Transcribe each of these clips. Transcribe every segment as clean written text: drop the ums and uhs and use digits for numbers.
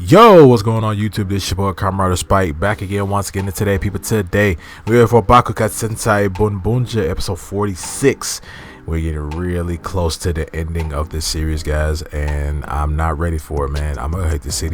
Yo, what's going on YouTube? This is your boy Kamen Spike back again once again. And today, people, today we're here for Bakuage Sentai Boonboomger episode 46. We're getting really close to the ending of this series, guys, and I'm not ready for it, man. I'm gonna hate to see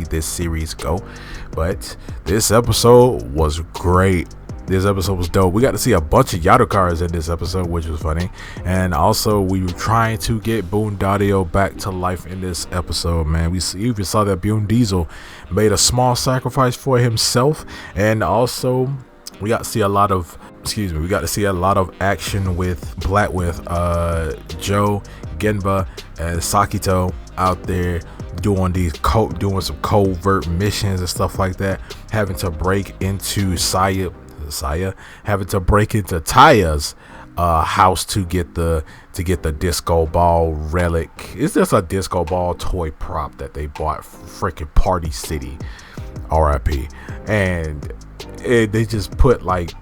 this series go, but this episode was great. This episode was dope. We got to see a bunch of Yadokars in this episode, which was funny. And also, we were trying to get Boondadio back to life in this episode, man. We even saw that Boon Diesel made a small sacrifice for himself. And also, we got to see a lot of, action with Joe, Genba, and Sakito out there doing some covert missions and stuff like that, having to break into having to break into Taya's house to get the disco ball relic. It's just a disco ball toy prop that they bought freaking Party City, RIP, and they just put like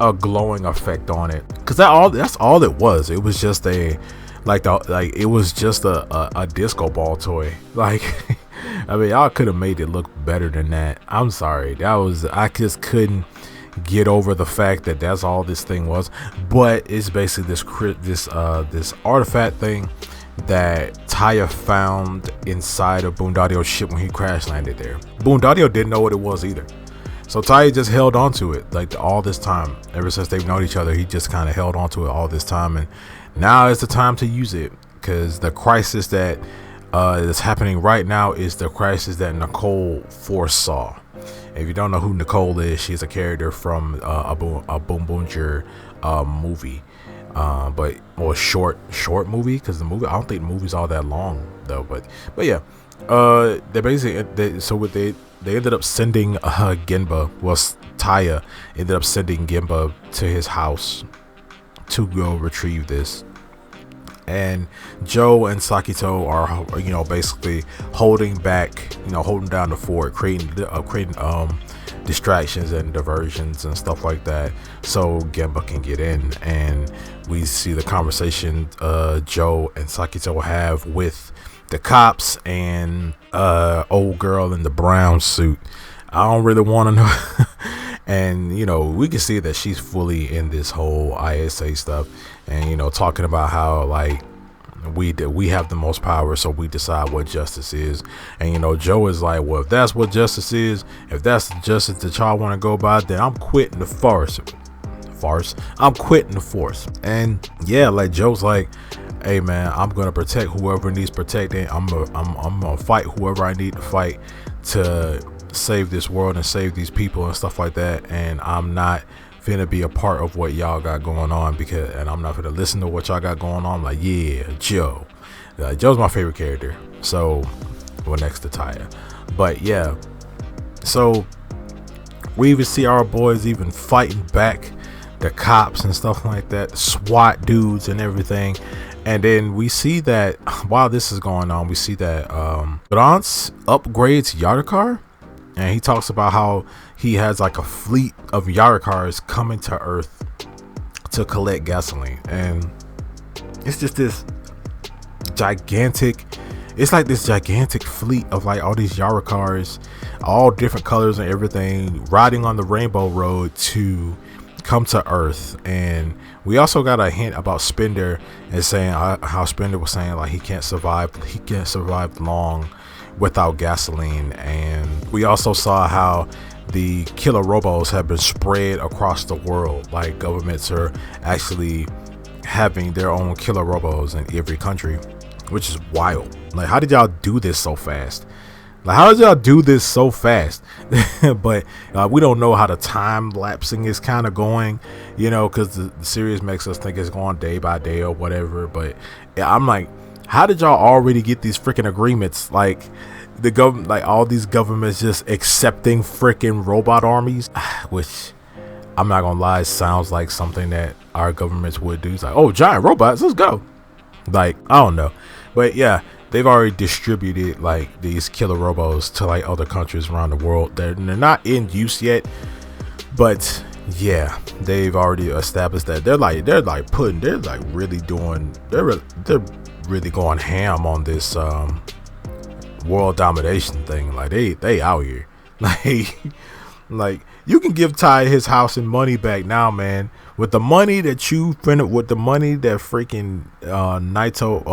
a glowing effect on it, because that's all it was. It was just a disco ball toy. Like I mean, y'all could have made it look better than that. I'm sorry, I just couldn't get over the fact that that's all this thing was. But it's basically this artifact thing that Taya found inside of Boondadio's ship when he crash landed there. Boondadio didn't know what it was either, so Taya just held on to it like all this time. Ever since they've known each other, he just kind of held on to it all this time, and now is the time to use it, because the crisis that is happening right now is the crisis that Nicole foresaw. If you don't know who Nicole is, she's a character from a Boonboomger movie, short movie, because I don't think the movie's all that long though. But yeah, they ended up sending Genba. Well, Taya ended up sending Genba to his house to go retrieve this. And Joe and Sakito are, basically holding down the fort, creating distractions and diversions and stuff like that, so Genba can get in. And we see the conversation Joe and Sakito have with the cops and old girl in the brown suit. I don't really want to know. And we can see that she's fully in this whole ISA stuff, and talking about how like we have the most power, so we decide what justice is. And Joe is like, well, if that's what justice is, if that's the justice that y'all want to go by, then I'm quitting the farce. I'm quitting the force. And yeah, like Joe's like, hey man, I'm gonna protect whoever needs protecting. I'm gonna fight whoever I need to fight to save this world and save these people and stuff like that. And I'm not finna be a part of what y'all got going on, and I'm not finna listen to what y'all got going on. Like, yeah, Joe. Joe's my favorite character. So, well, next to Taya. But yeah, so we even see our boys even fighting back the cops and stuff like that, SWAT dudes and everything. And then we see that while this is going on, we see that Grants upgrades Yadokar. And he talks about how he has like a fleet of Yadokars coming to Earth to collect gasoline. And it's just this gigantic fleet of like all these Yadokars, all different colors and everything, riding on the Rainbow Road to come to Earth. And we also got a hint about Spender, and saying how Spender was saying like he can't survive long without gasoline. And we also saw how the killer robos have been spread across the world. Like governments are actually having their own killer robos in every country, which is wild. Like, how did y'all do this so fast? But we don't know how the time lapsing is kind of going, because the series makes us think it's going day by day or whatever. But yeah, I'm like, how did y'all already get these freaking agreements? Like the government, like all these governments just accepting freaking robot armies, which I'm not gonna lie, sounds like something that our governments would do. It's like, oh, giant robots, let's go. Like, I don't know, but yeah, they've already distributed like these killer robots to like other countries around the world. They're not in use yet, but yeah, they've already established that they're really going ham on this world domination thing. Like they out here. Like you can give Ty his house and money back now, man. With the money that you printed, with the money that freaking Naito,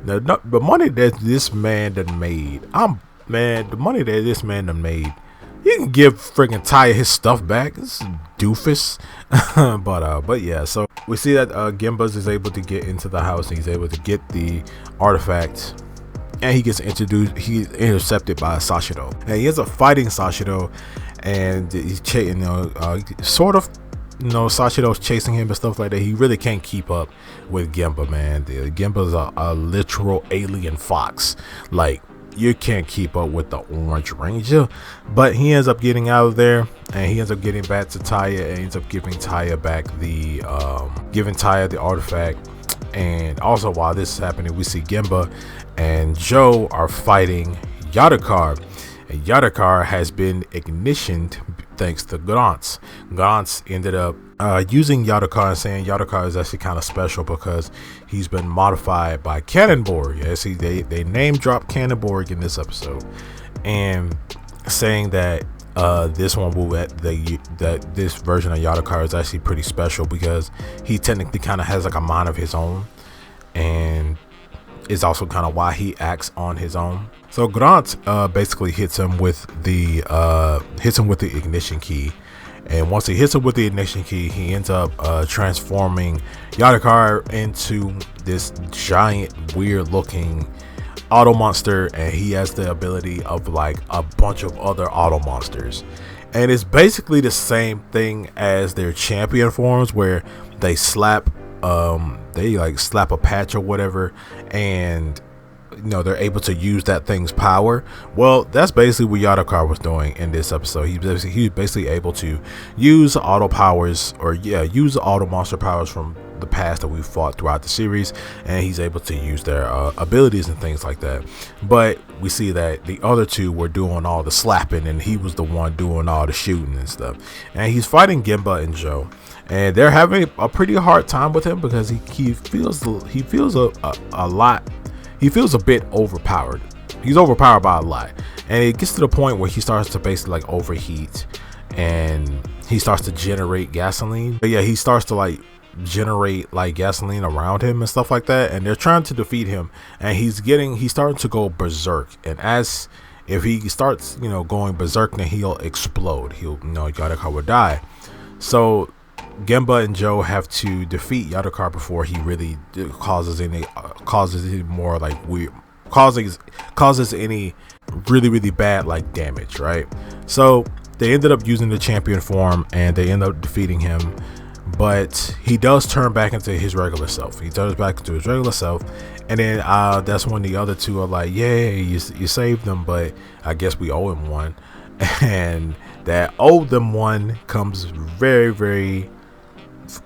the money that this man done made. The money that this man done made. You can give freaking Ty his stuff back. This is doofus. but yeah. So we see that Gimbuz is able to get into the house. And he's able to get the artifact. And he gets introduced. He's intercepted by Sashido, and he ends up fighting Sashido, and he's sort of, Sashido's chasing him and stuff like that. He really can't keep up with Gemba, man. Gemba's a literal alien fox. Like, you can't keep up with the Orange Ranger. But he ends up getting out of there, and he ends up getting back to Taya, and ends up giving Taya back the artifact. And also, while this is happening, we see Gemba and Joe are fighting Yadakar, and Yadakar has been ignitioned thanks to Grants. Grants ended up using Yadakar and saying Yadakar is actually kind of special because he's been modified by Cannonborg. Yes, they name dropped Cannonborg in this episode, and saying that this version of Yadakar is actually pretty special because he technically kind of has like a mind of his own, and is also kind of why he acts on his own. So Grant basically hits him with the ignition key, and once he hits him with the ignition key, he ends up transforming Yadakar into this giant, weird looking auto monster, and he has the ability of like a bunch of other auto monsters, and it's basically the same thing as their champion forms, where they slap a patch or whatever, and they're able to use that thing's power. Well, that's basically what Yadakar was doing in this episode. He was basically able to use auto powers, use the auto monster powers from the past that we fought throughout the series, and he's able to use their abilities and things like that. But we see that the other two were doing all the slapping, and he was the one doing all the shooting and stuff. And he's fighting Gemba and Joe, and they're having a pretty hard time with him because he feels a bit overpowered. He's overpowered by a lot, and it gets to the point where he starts to basically like overheat, and he starts to generate gasoline. But yeah, he starts to like generate like gasoline around him and stuff like that, and they're trying to defeat him, and he's starting to go berserk. And if he starts going berserk, then he'll explode. Yadakar will die. So Gemba and Joe have to defeat Yadakar before he really causes any really bad like damage, right? So they ended up using the champion form, and they end up defeating him. But he does turn back into his regular self. And then that's when the other two are like, yeah, you saved them, but I guess we owe him one. And that owe them one comes very, very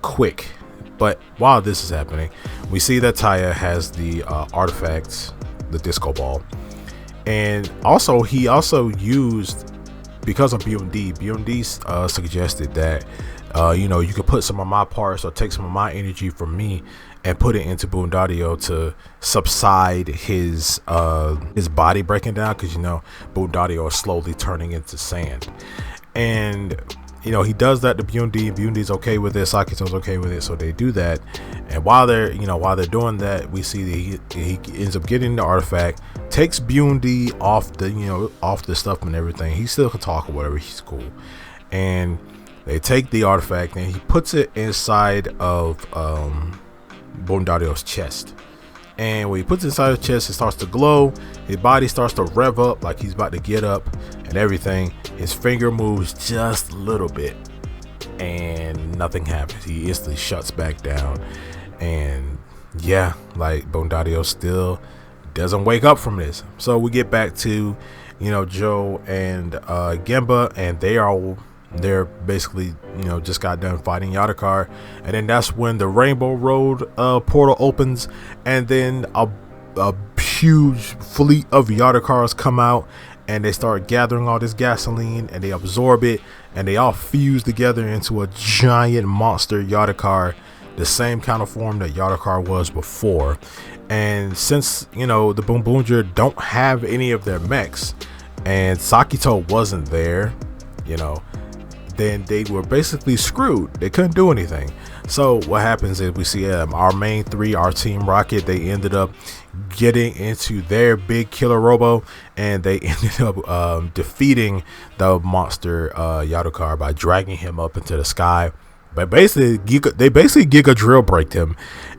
quick. But while this is happening, we see that Taya has the artifacts, the disco ball. And also, he also used, because of BMD suggested that you could put some of my parts or take some of my energy from me and put it into Boondadio to subside his body breaking down, because Boondadio is slowly turning into sand. And he does that to Bundy's okay with it, Sakito's okay with it, so they do that. And while they're doing that, we see that he ends up getting the artifact, takes Bundy off the stuff and everything. He still can talk or whatever, he's cool. And they take the artifact, and he puts it inside of Bondadio's chest. And when he puts it inside his chest, it starts to glow. His body starts to rev up like he's about to get up and everything. His finger moves just a little bit, and nothing happens. He instantly shuts back down. And yeah, like Bondadio still doesn't wake up from this. So we get back to Joe and Gemba, and they're basically just got done fighting Yadakar. And then that's when the Rainbow Road portal opens, and then a huge fleet of Yadakars come out, and they start gathering all this gasoline, and they absorb it, and they all fuse together into a giant monster Yadakar the same kind of form that Yadokar was before. And since, the Boonboomger don't have any of their mechs, and Sakito wasn't there, then they were basically screwed. They couldn't do anything. So what happens is we see our main three, our Team Rocket, they ended up getting into their big killer robo, and they ended up defeating the monster Yadokar by dragging him up into the sky. But basically, they Giga drill braked him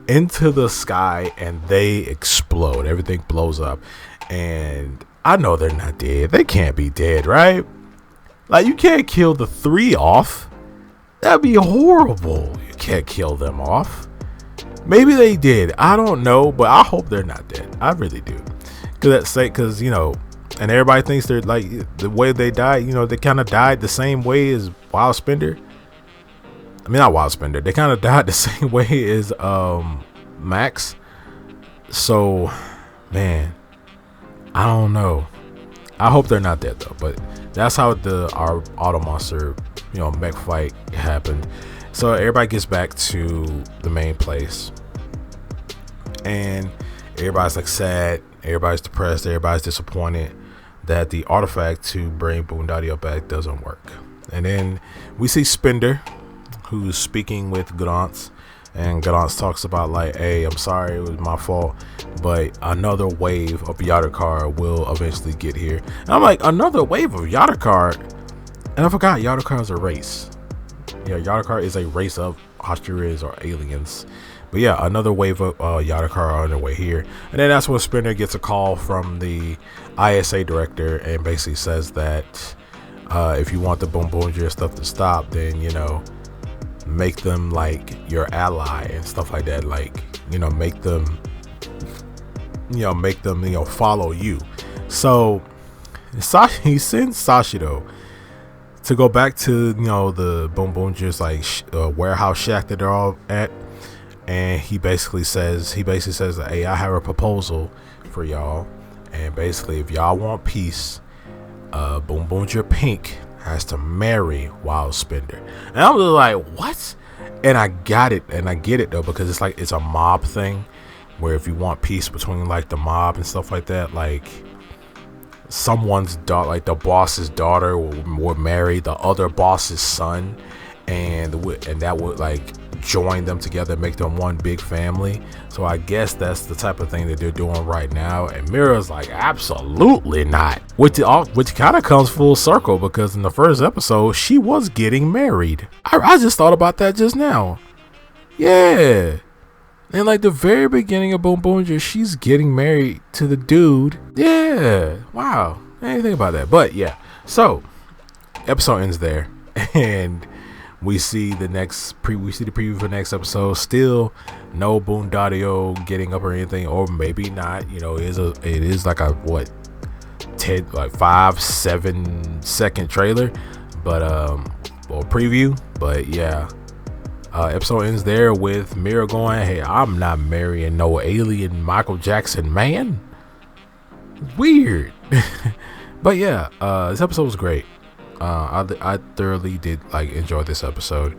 into the sky, and they explode. Everything blows up, and I know they're not dead. They can't be dead, right? Like, you can't kill the three off. That'd be horrible. You can't kill them off. Maybe they did. I don't know, but I hope they're not dead. I really do. Because, and everybody thinks they're like, the way they died, they kind of died the same way as Wild Spender. I mean, not Wild Spender. They kind of died the same way as Max. So, man, I don't know. I hope they're not dead though. But that's how our Auto Monster, mech fight happened. So everybody gets back to the main place, and everybody's like sad. Everybody's depressed. Everybody's disappointed that the artifact to bring Boondadio back doesn't work. And then we see Spender, who's speaking with Gantz, and Gantz talks about like, hey, I'm sorry, it was my fault, but another wave of Yadokar will eventually get here. And I'm like, another wave of Yadokar? And I forgot Yadokar is a race. Yeah, Yadokar is a race of Hashiras or aliens. But yeah, another wave of Yadokar are on their way here. And then that's when Spinner gets a call from the ISA director and basically says that if you want the Boonboomger stuff to stop, then, make them like your ally and stuff like that. Like, make them follow you. So he sends Sashido to go back to the Boonboomger's like warehouse shack that they're all at, and he basically says that, hey, I have a proposal for y'all, and basically if y'all want peace, Boonboomger Pink has to marry Wild Spender. And I was like, what? And I got it, and I get it though, because it's like it's a mob thing where if you want peace between like the mob and stuff like that, like someone's daughter, like the boss's daughter will marry the other boss's son, and that would like join them together, make them one big family. So I guess that's the type of thing that they're doing right now. And Mira's like, absolutely not, which kind of comes full circle, because in the first episode she was getting married. I just thought about that just now. Yeah, and like the very beginning of Boonboomger, she's getting married to the dude. Yeah, wow, I didn't think about that. But yeah, so episode ends there, and we see the preview for the next episode. Still no Boondadio getting up or anything, or maybe not. It is like a 5-7 second trailer, but or preview. But yeah, episode ends there with Mira going, hey, I'm not marrying no alien Michael Jackson man. Weird. But yeah, this episode was great. I thoroughly did enjoy this episode.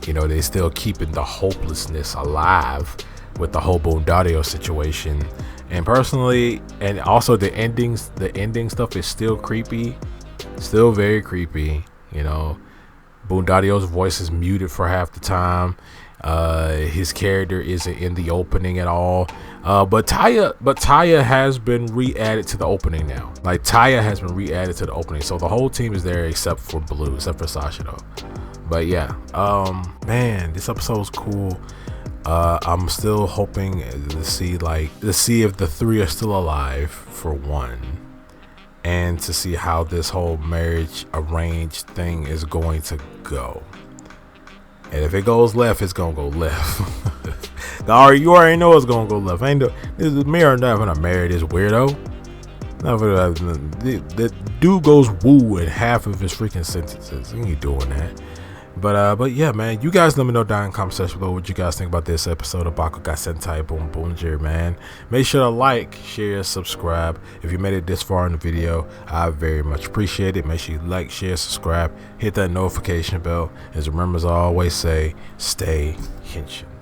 They still keeping the hopelessness alive with the whole Boondadio situation, and personally, and also the ending stuff is still creepy, still very creepy. Boondadio's voice is muted for half the time. His character isn't in the opening at all. But Taya has been re-added to the opening now. Like, Taya has been re-added to the opening, so the whole team is there except for Blue, except for Sashido. But yeah, man, this episode was cool. I'm still hoping to see if the three are still alive, for one, and to see how this whole marriage arranged thing is going to go. And if it goes left, it's gonna go left. You already know it's gonna go left. This Mira not gonna marry this weirdo. The dude goes woo in half of his freaking sentences. He ain't doing that. But yeah, man, you guys let me know down in the comment section below what you guys think about this episode of Bakuage Sentai Boonboomger, man. Make sure to like, share, subscribe. If you made it this far in the video, I very much appreciate it. Make sure you like, share, subscribe, hit that notification bell. As remember, as I always say, stay henshin.